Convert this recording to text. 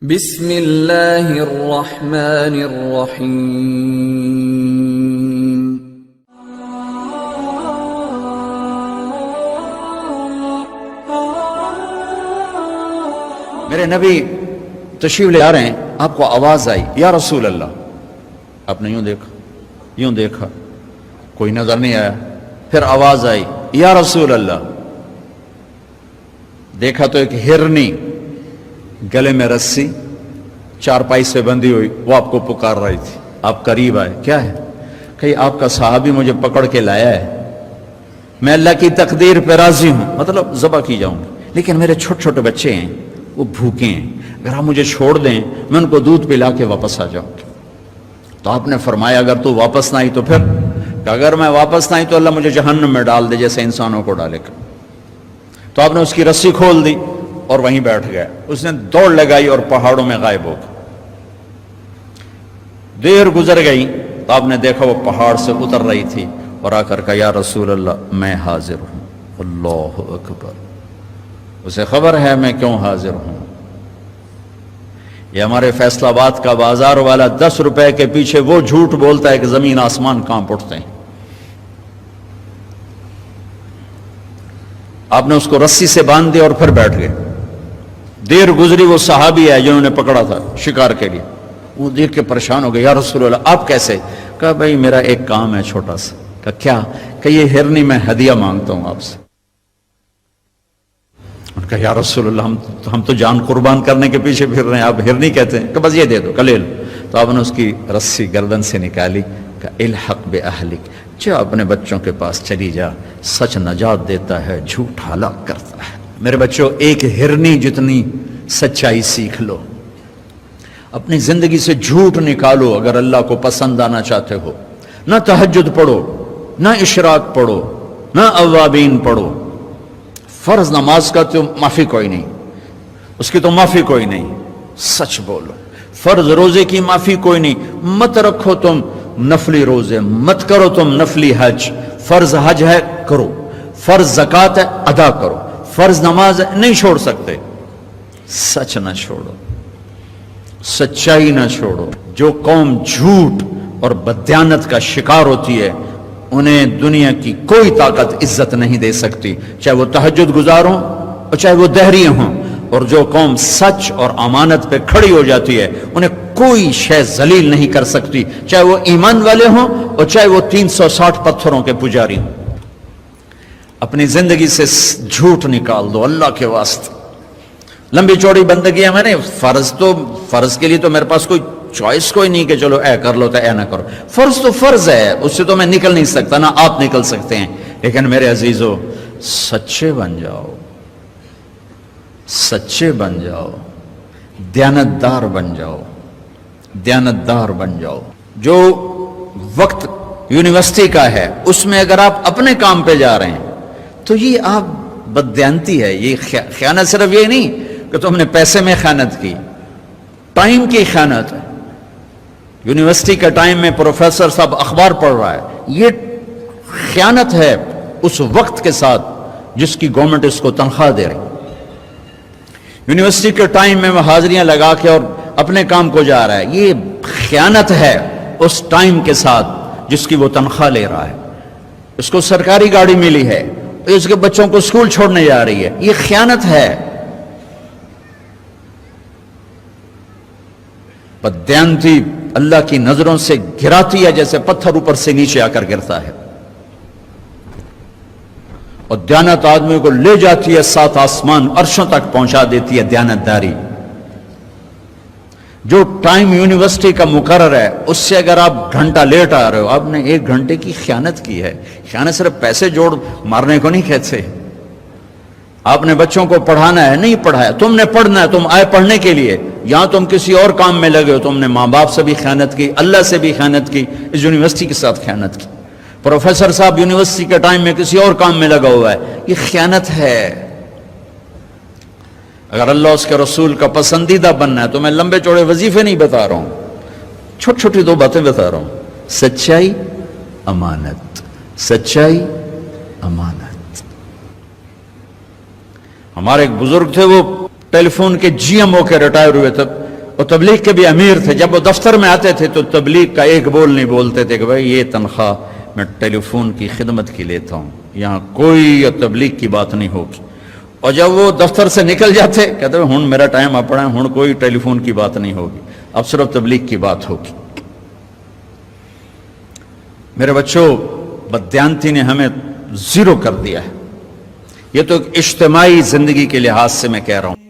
بسم اللہ الرحمن الرحیم۔ میرے نبی تشریف لے آ رہے ہیں، آپ کو آواز آئی یا رسول اللہ، آپ نے یوں دیکھا کوئی نظر نہیں آیا، پھر آواز آئی یا رسول اللہ، دیکھا تو ایک ہرنی گلے میں رسی چارپائی سے بندھی ہوئی وہ آپ کو پکار رہی تھی۔ آپ قریب آئے، کیا ہے؟ کہ آپ کا صحابی مجھے پکڑ کے لایا ہے، میں اللہ کی تقدیر پہ راضی ہوں، مطلب ذبح کی جاؤں گا، لیکن میرے چھوٹے چھوٹے بچے ہیں وہ بھوکے ہیں، اگر آپ مجھے چھوڑ دیں میں ان کو دودھ پلا کے واپس آ جاؤں گا۔ تو آپ نے فرمایا اگر تو واپس نہ آئی تو پھر، کہ اگر میں واپس نہ آئی تو اللہ مجھے جہنم میں ڈال دے جیسے انسانوں کو ڈالے گا۔ تو آپ نے اس کی رسی کھول دی اور وہیں بیٹھ گیا، اس نے دوڑ لگائی اور پہاڑوں میں غائب ہو گیا۔ دیر گزر گئی تو آپ نے دیکھا وہ پہاڑ سے اتر رہی تھی اور آ کر کہا یا رسول اللہ میں حاضر ہوں۔ اللہ اکبر، اسے خبر ہے میں کیوں حاضر ہوں۔ یہ ہمارے فیصل آباد کا بازار والا 10 روپے کے پیچھے وہ جھوٹ بولتا ہے کہ زمین آسمان کانپ اٹھتے ہیں۔ آپ نے اس کو رسی سے باندھ دیا اور پھر بیٹھ گئے۔ دیر گزری، وہ صحابی ہے جنہوں نے پکڑا تھا شکار کے لیے، وہ دیکھ کے پریشان ہو گئے، یا رسول اللہ آپ کیسے؟ کہا بھائی میرا ایک کام ہے چھوٹا سا۔ کہا کیا؟ کہ یہ ہرنی میں ہدیہ مانگتا ہوں آپ سے۔ انہوں نے کہا یا رسول اللہ ہم تو جان قربان کرنے کے پیچھے پھر رہے ہیں، آپ ہرنی کہتے ہیں؟ کہ بس یہ دے دو، لے لو۔ تو آپ نے اس کی رسی گردن سے نکالی، کہ الحق باہلک، جا اپنے بچوں کے پاس چلی جا، سچ نجات دیتا ہے، جھوٹ ہلاک کرتا ہے۔ میرے بچوں ایک ہرنی جتنی سچائی سیکھ لو، اپنی زندگی سے جھوٹ نکالو اگر اللہ کو پسند آنا چاہتے ہو۔ نہ تہجد پڑھو، نہ اشراق پڑھو، نہ اوابین پڑھو، فرض نماز کا تو معافی کوئی نہیں، اس کی تو معافی کوئی نہیں، سچ بولو۔ فرض روزے کی معافی کوئی نہیں، مت رکھو تم نفلی روزے، مت کرو تم نفلی حج۔ فرض حج ہے کرو، فرض زکوٰۃ ہے ادا کرو، فرض نماز ہے نہیں چھوڑ سکتے۔ سچ نہ چھوڑو، سچائی نہ چھوڑو۔ جو قوم جھوٹ اور بددیانت کا شکار ہوتی ہے انہیں دنیا کی کوئی طاقت عزت نہیں دے سکتی، چاہے وہ تہجد گزار ہوں اور چاہے وہ دہری ہوں۔ اور جو قوم سچ اور امانت پہ کھڑی ہو جاتی ہے انہیں کوئی شے ذلیل نہیں کر سکتی، چاہے وہ ایمان والے ہوں اور چاہے وہ 360 پتھروں کے پجاری ہوں۔ اپنی زندگی سے جھوٹ نکال دو اللہ کے واسطے۔ لمبی چوڑی بندگی ہے، میں نے فرض کے لیے تو میرے پاس کوئی چوائس کوئی نہیں کہ چلو اے کر لو تو اے نہ کرو۔ فرض تو فرض ہے، اس سے تو میں نکل نہیں سکتا، نہ آپ نکل سکتے ہیں۔ لیکن میرے عزیزو سچے بن جاؤ، سچے بن جاؤ، دیانتدار بن جاؤ، دیانتدار بن جاؤ۔ جو وقت یونیورسٹی کا ہے اس میں اگر آپ اپنے کام پہ جا رہے ہیں تو یہ آپ بددیانتی ہے، یہ خیانت صرف یہ نہیں کہ تم نے پیسے میں خیانت کی، ٹائم کی خیانت ہے۔ یونیورسٹی کے ٹائم میں پروفیسر صاحب اخبار پڑھ رہا ہے، یہ خیانت ہے اس وقت کے ساتھ جس کی گورنمنٹ اس کو تنخواہ دے رہی۔ یونیورسٹی کے ٹائم میں وہ حاضریاں لگا کے اور اپنے کام کو جا رہا ہے، یہ خیانت ہے اس ٹائم کے ساتھ جس کی وہ تنخواہ لے رہا ہے۔ اس کو سرکاری گاڑی ملی ہے، اس کے بچوں کو اسکول چھوڑنے جا رہی ہے، یہ خیانت ہے۔ بددیانتی اللہ کی نظروں سے گراتی ہے جیسے پتھر اوپر سے نیچے آ کر گرتا ہے، اور دیانت آدمی کو لے جاتی ہے 7 آسمان عرشوں تک پہنچا دیتی ہے دیانتداری۔ جو ٹائم یونیورسٹی کا مقرر ہے اس سے اگر آپ گھنٹہ لیٹ آ رہے ہو آپ نے 1 گھنٹے کی خیانت کی ہے۔ خیانت صرف پیسے جوڑ مارنے کو نہیں کہتے۔ آپ نے بچوں کو پڑھانا ہے، نہیں پڑھایا، تم نے پڑھنا ہے، تم آئے پڑھنے کے لیے، یہاں تم کسی اور کام میں لگے ہو، تم نے ماں باپ سے بھی خیانت کی، اللہ سے بھی خیانت کی، اس یونیورسٹی کے ساتھ خیانت کی۔ پروفیسر صاحب یونیورسٹی کے ٹائم میں کسی اور کام میں لگا ہوا ہے، یہ خیانت ہے۔ اگر اللہ اس کے رسول کا پسندیدہ بننا ہے تو میں لمبے چوڑے وظیفے نہیں بتا رہا ہوں، چھوٹی چھوٹی 2 باتیں بتا رہا ہوں۔ سچائی، امانت، سچائی، امانت۔ ہمارے ایک بزرگ تھے، وہ ٹیلی فون کے جی ایم ہو کے ریٹائر ہوئے تھے، وہ تبلیغ کے بھی امیر تھے. جب وہ دفتر میں آتے تھے تو تبلیغ کا ایک بول نہیں بولتے تھے کہ بھائی یہ تنخواہ میں ٹیلی فون کی خدمت کی لیتا ہوں, یہاں کوئی تبلیغ کی بات نہیں ہوگی. اور جب وہ دفتر سے نکل جاتے کہتے ہیں ہن میرا ٹائم اپنا ہے, ہن کوئی ٹیلی فون کی بات نہیں ہوگی, اب صرف تبلیغ کی بات ہوگی. میرے بچوں, بددیانتی نے ہمیں زیرو کر دیا ہے. یہ تو ایک اجتماعی زندگی کے لحاظ سے میں کہہ رہا ہوں.